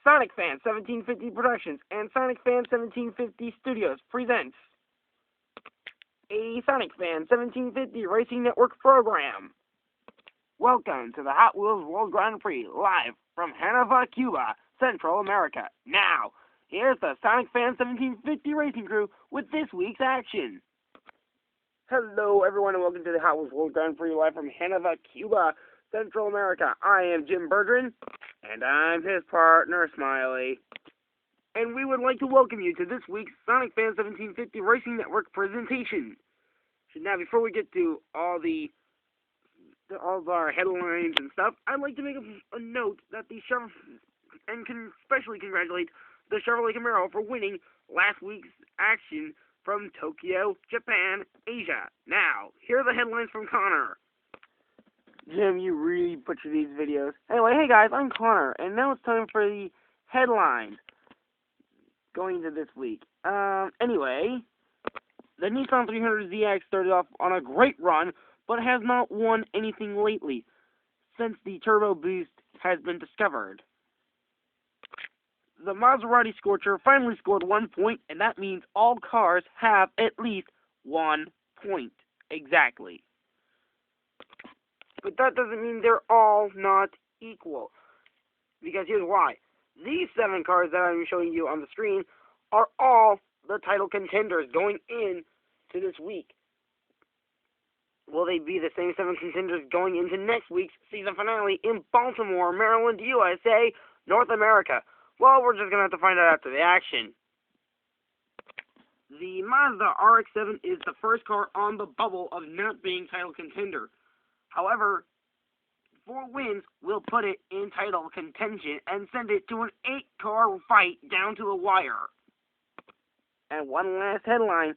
Sonic Fan 1750 Productions and Sonic Fan 1750 Studios presents a Sonic Fan 1750 Racing Network program. Welcome to the Hot Wheels World Grand Prix, live from Hanava Cuba, Central America. Now, here's the Sonic Fan 1750 Racing crew with this week's action. Hello, everyone, and welcome to the Hot Wheels World Grand Prix, live from Hanava Cuba, Central America. I am Jim Bergeron, and I'm his partner, Smiley. And we would like to welcome you to this week's Sonic Fan 1750 Racing Network presentation. Now, before we get to all of our headlines and stuff, I'd like to make a note that especially congratulate the Chevrolet Camaro for winning last week's action from Tokyo, Japan, Asia. Now, here are the headlines from Connor. Jim, you really butcher these videos. Anyway, hey guys, I'm Connor, and now it's time for the headlines going into this week. Anyway, the Nissan 300ZX started off on a great run, but has not won anything lately since the turbo boost has been discovered. The Maserati Scorcher finally scored 1 point, and that means all cars have at least 1 point. Exactly. But that doesn't mean they're all not equal. Because here's why. These 7 cars that I'm showing you on the screen are all the title contenders going in to this week. Will they be the same 7 contenders going into next week's season finale in Baltimore, Maryland, USA, North America? Well, we're just going to have to find out after the action. The Mazda RX-7 is the first car on the bubble of not being title contender. However, 4 wins will put it in title contention and send it to an 8-car fight down to the wire. And one last headline.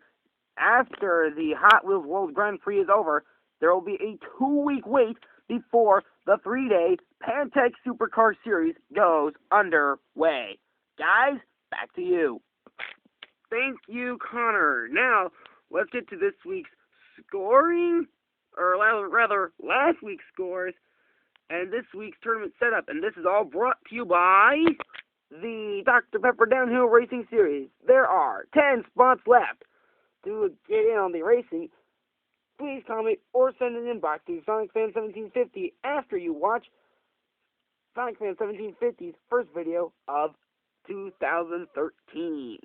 After the Hot Wheels World Grand Prix is over, there will be a 2-week wait before the 3-day Pantech Supercar Series goes underway. Guys, back to you. Thank you, Connor. Now, let's get to this week's scoring, or rather, last week's scores, and this week's tournament setup. And this is all brought to you by the Dr. Pepper Downhill Racing Series. There are 10 spots left. To get in on the racing, please comment or send an inbox to Sonic Fan 1750 after you watch Sonic Fan 1750's first video of 2013.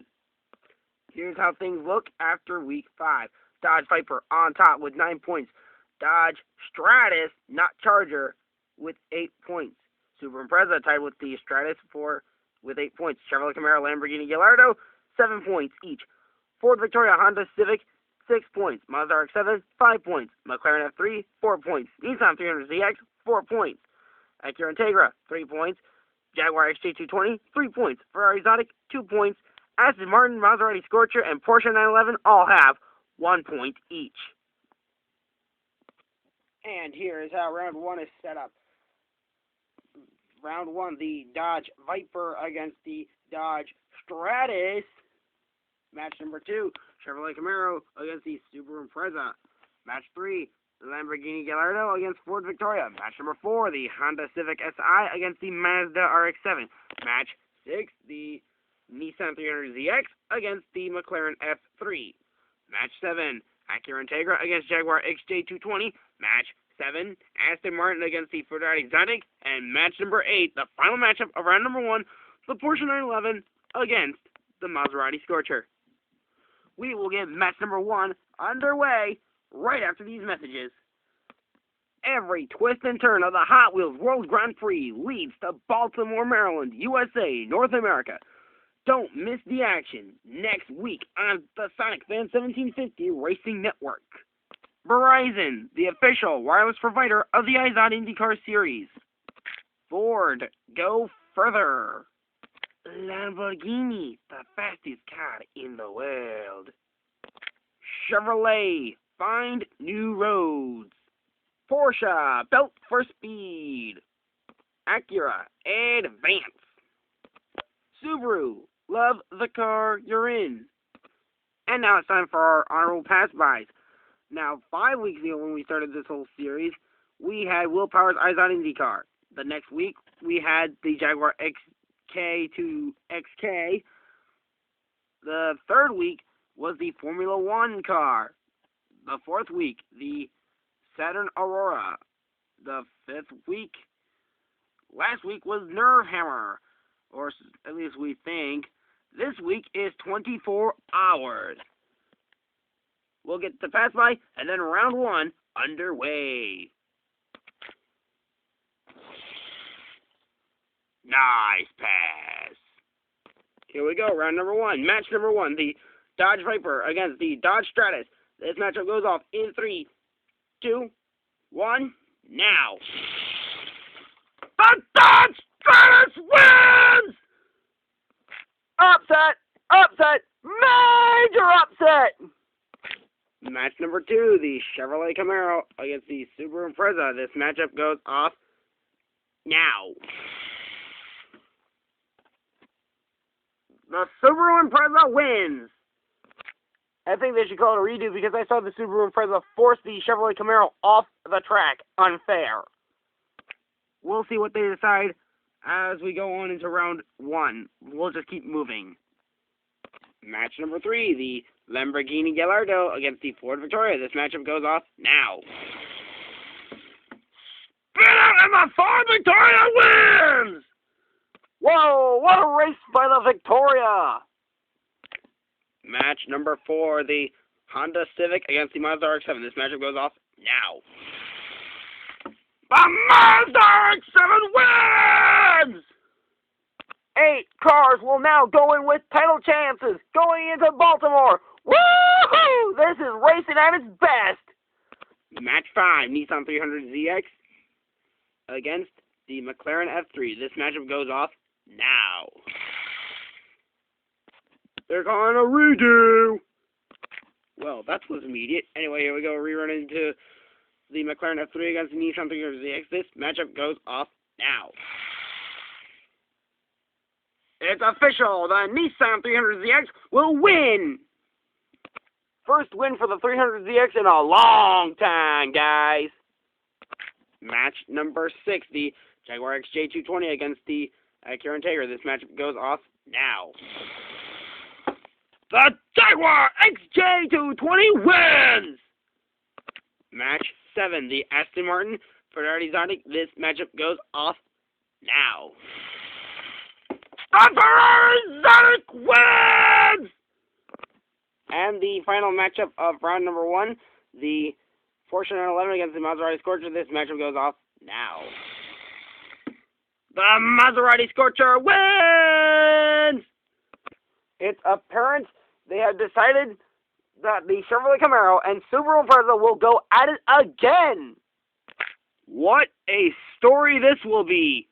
Here's how things look after week 5. Dodge Viper on top with 9 points. Dodge Stratus, not Charger, with 8 points. Subaru Impreza tied with the Stratus with 8 points. Chevrolet Camaro, Lamborghini Gallardo, 7 points each. Ford Victoria, Honda Civic, 6 points. Mazda RX-7, 5 points. McLaren F3, 4 points. Nissan 300ZX, 4 points. Acura Integra, 3 points. Jaguar XJ220, 3 points. Ferrari Exotic, 2 points. Aston Martin, Maserati Scorcher, and Porsche 911 all have 1 point each. And here is how round 1 is set up. Round 1, the Dodge Viper against the Dodge Stratus. Match number 2, Chevrolet Camaro against the Subaru Impreza. Match 3, the Lamborghini Gallardo against Ford Victoria. Match number 4, the Honda Civic Si against the Mazda RX-7. Match 6, the Nissan 300ZX against the McLaren F3. Match 7, Acura Integra against Jaguar XJ220. Match 7, Aston Martin against the Ferrari Exotic. And match number 8, the final matchup of round number 1, the Porsche 911 against the Maserati Scorcher. We will get match number 1 underway right after these messages. Every twist and turn of the Hot Wheels World Grand Prix leads to Baltimore, Maryland, USA, North America. Don't miss the action next week on the Sonic Fan 1750 Racing Network. Verizon, the official wireless provider of the IZOD IndyCar Series. Ford, go further. Lamborghini, the fastest car in the world. Chevrolet, find new roads. Porsche, built for speed. Acura, advance. Subaru, love the car you're in. And now it's time for our honorable pass-bys. Now, 5 weeks ago when we started this whole series, we had Will Power's IZOD IndyCar. The next week, we had the Jaguar K to XK. The third week was the Formula One car. The fourth week, the Saturn Aurora. The fifth week, last week was Nerve Hammer, or at least we think. This week is 24 hours. We'll get the pass by, and then round one underway. Nice pass. Here we go, round number one. Match number one, the Dodge Viper against the Dodge Stratus. This matchup goes off in 3, 2, 1, now. The Dodge Stratus wins! Upset! Upset! Major upset! Match number two, the Chevrolet Camaro against the Subaru Impreza. This matchup goes off now. The Subaru Impreza wins. I think they should call it a redo because I saw the Subaru Impreza force the Chevrolet Camaro off the track. Unfair. We'll see what they decide as we go on into round one. We'll just keep moving. Match number three, the Lamborghini Gallardo against the Ford Victoria. This matchup goes off now. Spin out and the Ford Victoria wins! Whoa, what a race by the Victoria! Match number four, the Honda Civic against the Mazda RX-7. This matchup goes off now. The Mazda RX-7 wins! 8 cars will now go in with title chances going into Baltimore. Woohoo! This is racing at its best. Match 5, Nissan 300ZX against the McLaren F3. This matchup goes off now. They're calling a redo. Well, that was immediate. Anyway, here we go. Rerun into the McLaren F3 against the Nissan 300ZX. This matchup goes off now. It's official. The Nissan 300ZX will win. First win for the 300ZX in a long time, guys. Match number 6, the Jaguar XJ220 against the Acura Integra. This matchup goes off now. The Jaguar XJ220 wins! Match 7, the Aston Martin Ferrari Exotic. This matchup goes off now. The Ferrari Exotic wins! And the final matchup of round number 1, the Porsche 911 against the Maserati Scorcher. This matchup goes off now. The Maserati Scorcher wins! It's apparent they have decided that the Chevrolet Camaro and Subaru Impreza will go at it again. What a story this will be.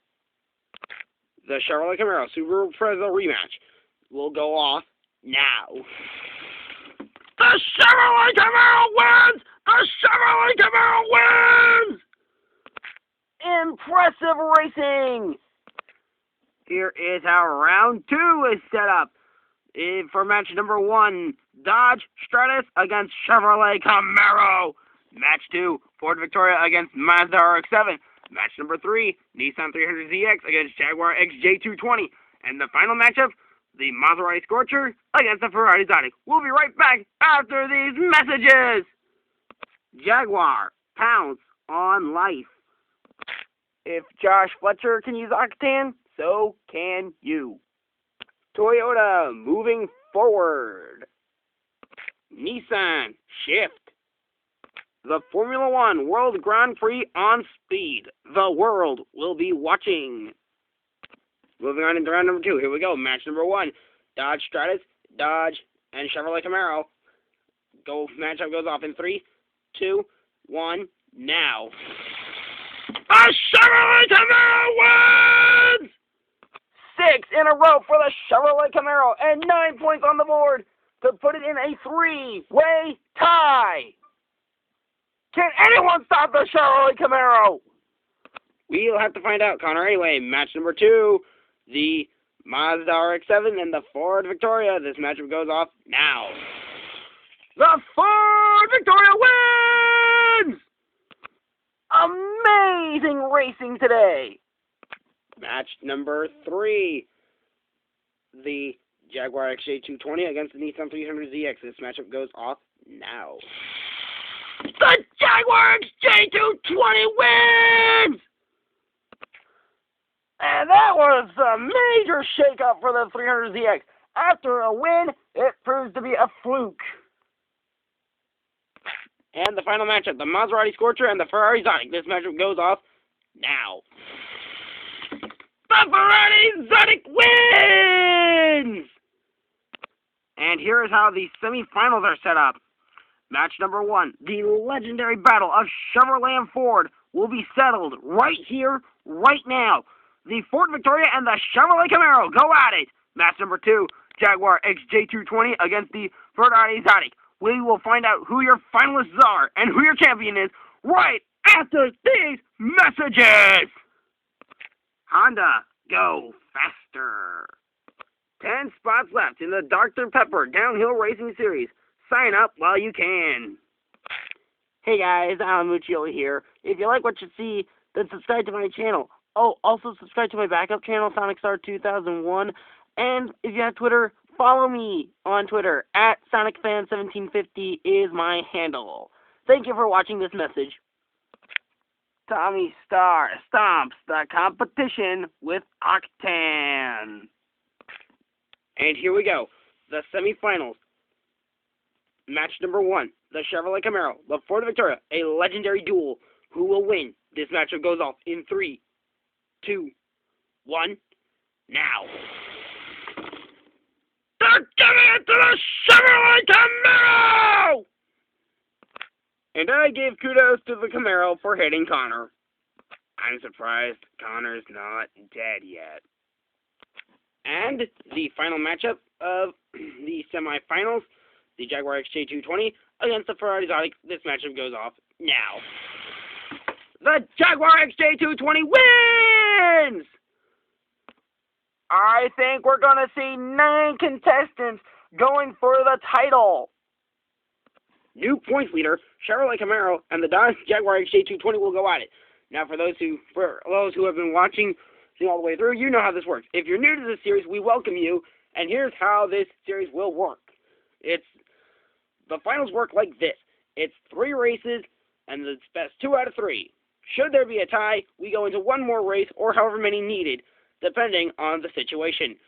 The Chevrolet Camaro Subaru Impreza rematch will go off now. The Chevrolet Camaro wins! The Chevrolet Camaro wins! Impressive racing! Here is how round 2 is set up. For match number 1, Dodge Stratus against Chevrolet Camaro. Match 2, Ford Victoria against Mazda RX-7. Match number 3, Nissan 300ZX against Jaguar XJ220. And the final matchup, the Maserati Scorcher against the Ferrari Exotic. We'll be right back after these messages. Jaguar, pounce on life. If Josh Fletcher can use octane, so can you. Toyota, moving forward. Nissan, shift. The Formula One World Grand Prix on speed. The world will be watching. Moving on into round number 2. Here we go. Match number 1. Dodge Stratus, Dodge, and Chevrolet Camaro. Matchup goes off in 3, 2, 1, now. The Chevrolet Camaro wins! 6 in a row for the Chevrolet Camaro and 9 points on the board to put it in a 3-way tie. Can anyone stop the Chevrolet Camaro? We'll have to find out, Connor. Anyway, match number 2, the Mazda RX-7 and the Ford Victoria. This matchup goes off now. The Ford Victoria wins! Amazing racing today. Match number 3, the Jaguar XJ220 against the Nissan 300ZX. This matchup goes off now. The Jaguar XJ220 wins! And that was a major shakeup for the 300ZX. After a win, it proves to be a fluke. And the final matchup, the Maserati Scorcher and the Ferrari Zonic. This matchup goes off now. The Ferrari Zonic wins! And here is how the semifinals are set up. Match number 1, the legendary battle of Chevrolet and Ford will be settled right here, right now. The Ford Victoria and the Chevrolet Camaro go at it. Match number 2, Jaguar XJ220 against the Ferrari Zonic. We will find out who your finalists are and who your champion is right after these messages. Honda, go faster. 10 spots left in the Dr. Pepper Downhill Racing Series. Sign up while you can. Hey guys, Alan Muccioli here. If you like what you see, then subscribe to my channel. Oh, also subscribe to my backup channel, Sonic Star 2001. And if you have Twitter, follow me on Twitter. @SonicFan1750 is my handle. Thank you for watching this message. Tommy Star stomps the competition with Octane. And here we go. The semifinals. Match number 1, the Chevrolet Camaro, the Ford Victoria, a legendary duel. Who will win? This matchup goes off in 3, 2, 1, now. They're giving it to the Chevrolet Camaro! And I gave kudos to the Camaro for hitting Connor. I'm surprised Connor's not dead yet. And the final matchup of the semifinals, the Jaguar XJ220 against the Ferrari Zonic. This matchup goes off now. The Jaguar XJ220 wins! I think we're going to see 9 contestants going for the title. New points leader, Chevrolet Camaro, and the Dodge Jaguar XJ220 will go at it. Now, for those who have been watching all the way through, you know how this works. If you're new to this series, we welcome you, and here's how this series will work. The finals work like this. It's 3 races, and it's best 2 out of 3. Should there be a tie, we go into 1 more race, or however many needed, depending on the situation.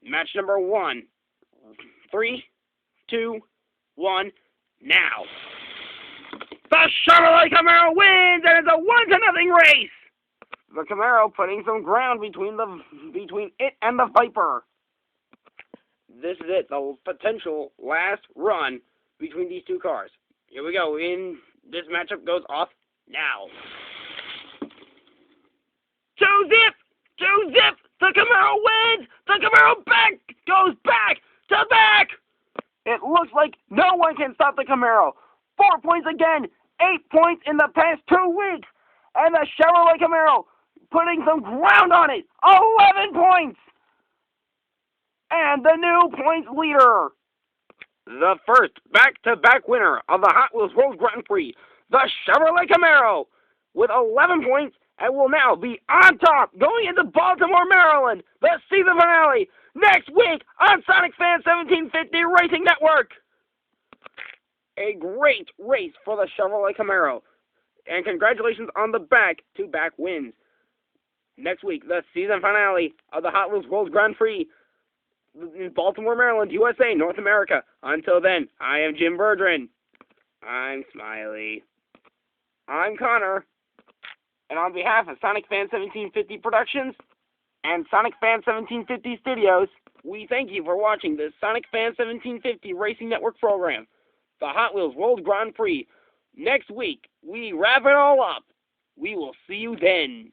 Match number 1. 3, 2, 1, now. The Chevrolet Camaro wins, and it's a 1-0 race. The Camaro putting some ground between it and the Viper. This is it, the potential last run between these 2 cars. Here we go. This matchup goes off now. 2-zip! 2-zip! The Camaro wins! The Camaro goes back to back! It looks like no one can stop the Camaro. 4 points again. 8 points in the past 2 weeks. And the Chevrolet Camaro putting some ground on it. 11 points. And the new points leader. The first back-to-back winner of the Hot Wheels World Grand Prix, the Chevrolet Camaro, with 11 points, and will now be on top going into Baltimore, Maryland, the season finale, next week on Sonic Fan 1750 Racing Network. A great race for the Chevrolet Camaro, and congratulations on the back-to-back wins. Next week, the season finale of the Hot Wheels World Grand Prix in Baltimore, Maryland, USA, North America. Until then, I am Jim Verdrin. I'm Smiley. I'm Connor. And on behalf of Sonic Fan 1750 Productions and Sonic Fan 1750 Studios, we thank you for watching the Sonic Fan 1750 Racing Network program, the Hot Wheels World Grand Prix. Next week, we wrap it all up. We will see you then.